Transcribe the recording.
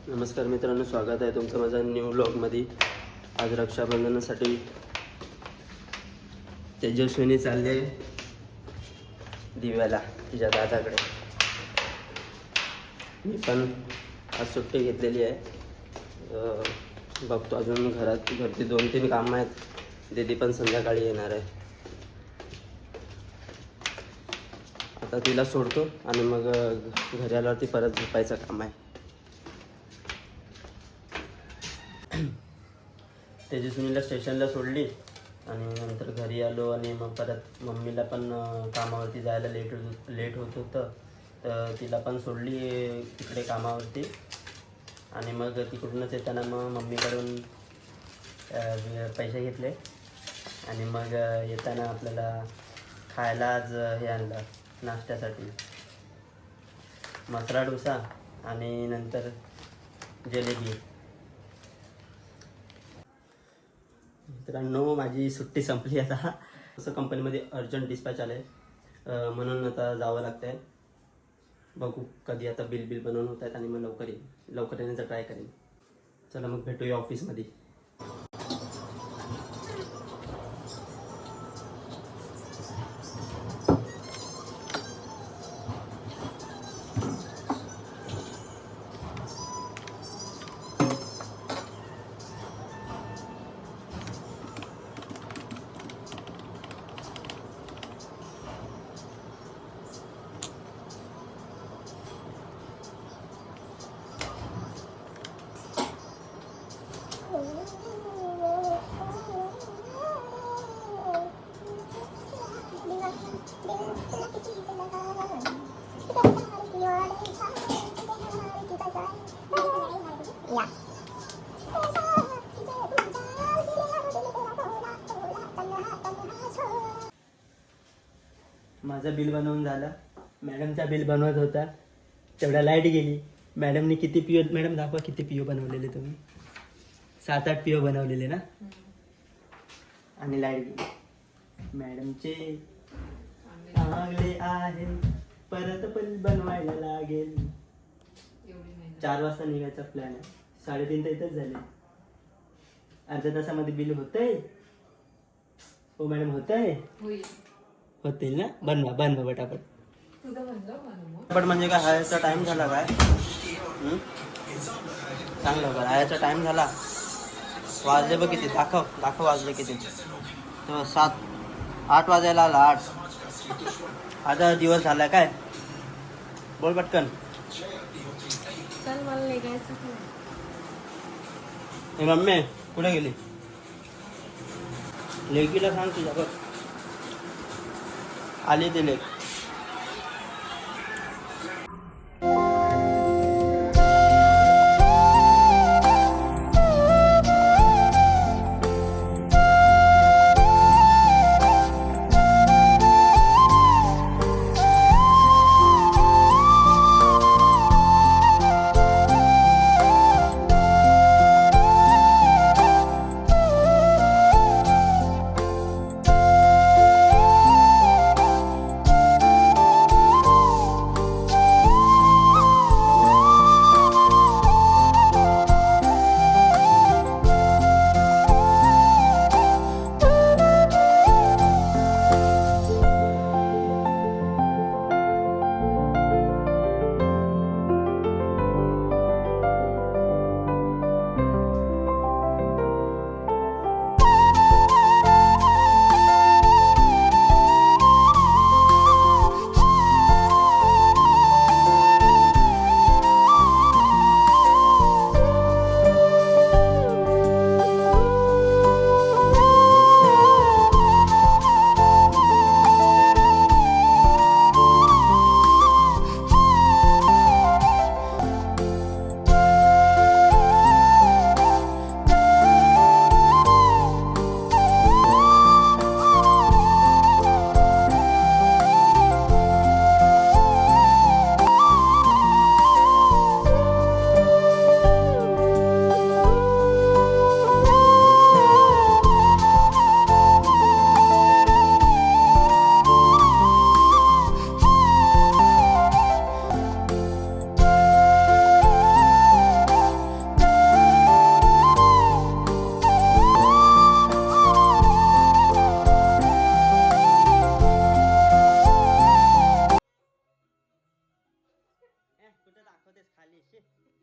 नमस्कार मित्रांनो, स्वागत आहे तुमचं माझ्या न्यू व्लॉगमध्ये। आज रक्षाबंधनासाठी तेजस्विनी चालली आहे दिव्याला तिच्या दादाकडे। मी पण आज सुट्टी घेतलेली आहे। बघतो अजून घरची 2-3 कामं आहेत। दीदी पण संध्याकाळी येणार आहे। आता तिला सोडतो आणि मग घरी आल्यावरती परत झोपायचं काम आहे। तेजस्विनीला स्टेशनला सोडली आणि नंतर घरी आलो आणि मग परत मम्मीला पण कामावरती जायला लेट होत होतं, तर तिला पण सोडली तिकडे कामावरती। आणि मग तिकडूनच येताना मग मम्मीकडून पैसे घेतले आणि मग येताना आपल्याला खायला आज हे आणलं नाश्त्यासाठी, मसाला डोसा आणि नंतर जिलेबी। मित्रांनो, माझी सुट्टी संपली आता। असं कंपनीमध्ये अर्जंट डिस्पॅच आलं आहे, म्हणून आता जावं लागतं आहे। बघू कधी आता बिल बनवून होत आहेत आणि मग लवकर येण्याचा ट्राय करेन। चला मग भेटूया ऑफिसमध्ये। माझं बिल बनवून झालं, मॅडमचा बिल बनवत होता तेवढा लाईट गेली। मॅडमने किती पिओ, मॅडम दाखवा किती पिओ बनवलेले तुम्ही? 7-8 पिओ बनवलेले ना, आणि लाईट गेली। मॅडमचे चांगले आहे, परत पण बनवायला लागेल। 4 वाजता निघायचा प्लॅन आहे, 3:30 तर इथंच झाले। अर्ध्या तासामध्ये बिल होतंय हो मॅडम? होतंय, होतील ना? बनवा पटापट। पण म्हणजे काय, हायचा टाइम झाला काय? चांगलं बरं, हायचा टाइम झाला। वाजले बघ किती, दाखव वाजले किती। 8 वाजायला आला। 8 आता दिवस झाला काय? बोल पटकन। चल मला निघायचं। मम्मी कुठे गेली? लेकीला सांग तुझ्या बघ, आली ते लेक। पैसे